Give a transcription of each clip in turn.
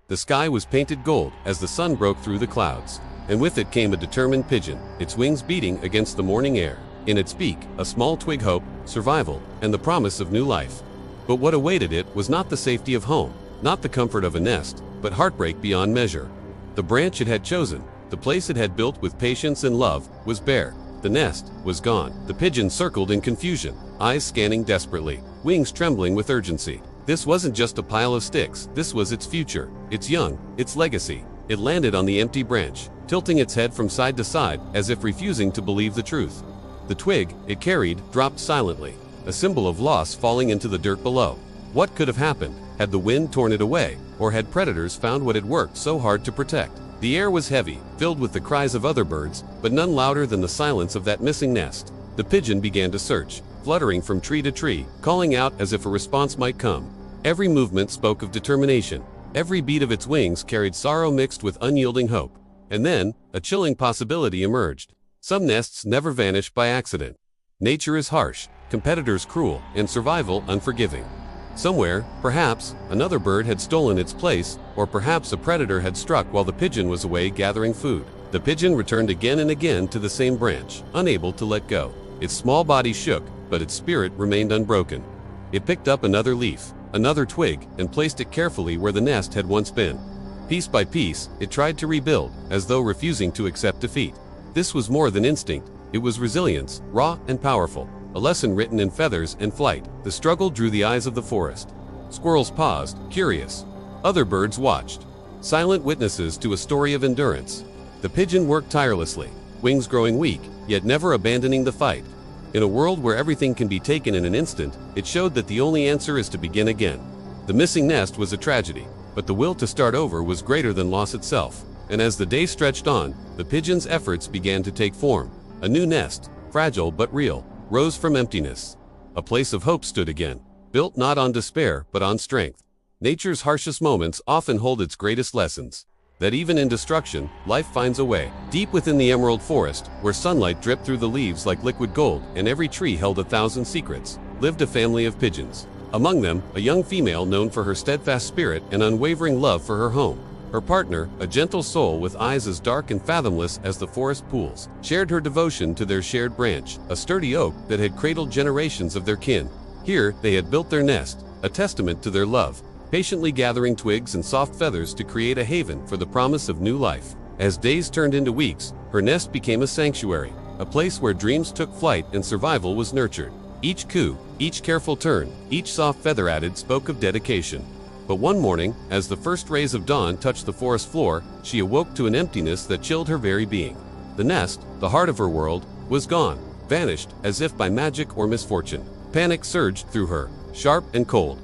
The sky was painted gold as the sun broke through the clouds, and with it came a determined pigeon, its wings beating against the morning air. In its beak, a small twig, hope, survival, and the promise of new life. But what awaited it was not the safety of home, not the comfort of a nest, but heartbreak beyond measure. The branch it had chosen, the place it had built with patience and love, was bare. The nest was gone. The pigeon circled in confusion, eyes scanning desperately, wings trembling with urgency. This wasn't just a pile of sticks, this was its future, its young, its legacy. It landed on the empty branch, tilting its head from side to side as if refusing to believe the truth. The twig it carried dropped silently, a symbol of loss falling into the dirt below. What could have happened? Had the wind torn it away, or had predators found what it worked so hard to protect? The air was heavy, filled with the cries of other birds, but none louder than the silence of that missing nest. The pigeon began to search, fluttering from tree to tree, calling out as if a response might come. Every movement spoke of determination. Every beat of its wings carried sorrow mixed with unyielding hope. And then, a chilling possibility emerged. Some nests never vanish by accident. Nature is harsh, competitors cruel, and survival unforgiving. Somewhere, perhaps, another bird had stolen its place, or perhaps a predator had struck while the pigeon was away gathering food. The pigeon returned again and again to the same branch, unable to let go. Its small body shook, but its spirit remained unbroken. It picked up another leaf, another twig, and placed it carefully where the nest had once been. Piece by piece, it tried to rebuild, as though refusing to accept defeat. This was more than instinct, it was resilience, raw and powerful, a lesson written in feathers and flight. The struggle drew the eyes of the forest. Squirrels paused, curious. Other birds watched, silent witnesses to a story of endurance. The pigeon worked tirelessly, wings growing weak, yet never abandoning the fight. In a world where everything can be taken in an instant, it showed that the only answer is to begin again. The missing nest was a tragedy, but the will to start over was greater than loss itself. And as the day stretched on, the pigeon's efforts began to take form. A new nest, fragile but real, rose from emptiness. A place of hope stood again, built not on despair but on strength. Nature's harshest moments often hold its greatest lessons. That even in destruction, life finds a way. Deep within the emerald forest, where sunlight dripped through the leaves like liquid gold and every tree held 1,000 secrets, lived a family of pigeons. Among them, a young female known for her steadfast spirit and unwavering love for her home. Her partner, a gentle soul with eyes as dark and fathomless as the forest pools, shared her devotion to their shared branch, a sturdy oak that had cradled generations of their kin. Here, they had built their nest, a testament to their love, patiently gathering twigs and soft feathers to create a haven for the promise of new life. As days turned into weeks, her nest became a sanctuary, a place where dreams took flight and survival was nurtured. Each coo, each careful turn, each soft feather added spoke of dedication. But one morning, as the first rays of dawn touched the forest floor, she awoke to an emptiness that chilled her very being. The nest, the heart of her world, was gone, vanished as if by magic or misfortune. Panic surged through her, sharp and cold.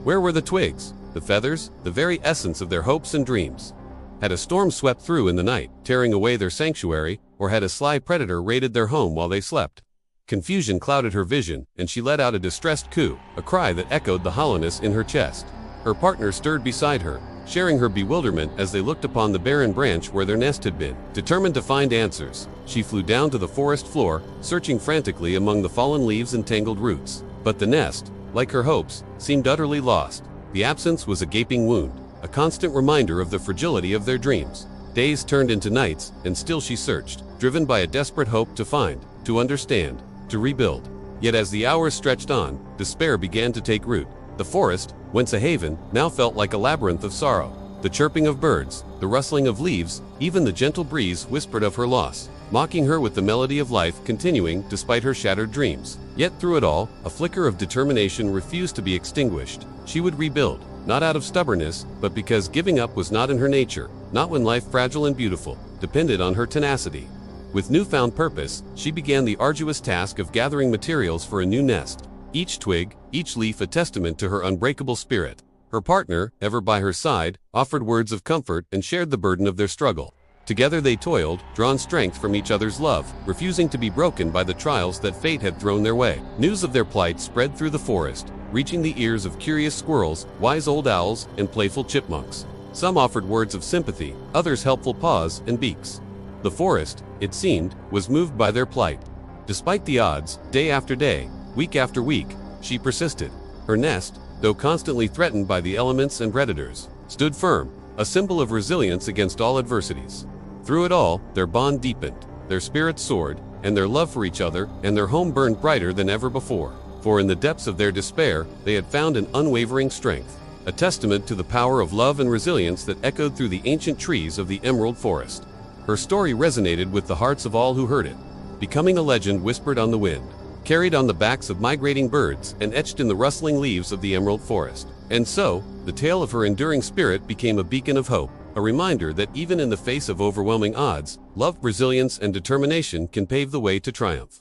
Where were the twigs, the feathers, the very essence of their hopes and dreams? Had a storm swept through in the night, tearing away their sanctuary, or had a sly predator raided their home while they slept? Confusion clouded her vision, and she let out a distressed coo, a cry that echoed the hollowness in her chest. Her partner stirred beside her, sharing her bewilderment as they looked upon the barren branch where their nest had been. Determined to find answers, she flew down to the forest floor, searching frantically among the fallen leaves and tangled roots. But the nest, like her hopes, seemed utterly lost. The absence was a gaping wound, a constant reminder of the fragility of their dreams. Days turned into nights, and still she searched, driven by a desperate hope to find, to understand, to rebuild. Yet as the hours stretched on, despair began to take root. The forest, once a haven, now felt like a labyrinth of sorrow. The chirping of birds, the rustling of leaves, even the gentle breeze whispered of her loss, mocking her with the melody of life continuing despite her shattered dreams. Yet through it all, a flicker of determination refused to be extinguished. She would rebuild, not out of stubbornness, but because giving up was not in her nature, not when life fragile and beautiful depended on her tenacity. With newfound purpose, she began the arduous task of gathering materials for a new nest. Each twig, each leaf a testament to her unbreakable spirit. Her partner, ever by her side, offered words of comfort and shared the burden of their struggle. Together they toiled, drawn strength from each other's love, refusing to be broken by the trials that fate had thrown their way. News of their plight spread through the forest, reaching the ears of curious squirrels, wise old owls, and playful chipmunks. Some offered words of sympathy, others helpful paws and beaks. The forest, it seemed, was moved by their plight. Despite the odds, day after day, week after week, she persisted. Her nest, though constantly threatened by the elements and predators, stood firm, a symbol of resilience against all adversities. Through it all, their bond deepened, their spirits soared, and their love for each other and their home burned brighter than ever before. For in the depths of their despair, they had found an unwavering strength, a testament to the power of love and resilience that echoed through the ancient trees of the Emerald Forest. Her story resonated with the hearts of all who heard it, becoming a legend whispered on the wind, carried on the backs of migrating birds, and etched in the rustling leaves of the Emerald Forest. And so, the tale of her enduring spirit became a beacon of hope, a reminder that even in the face of overwhelming odds, love, resilience, and determination can pave the way to triumph.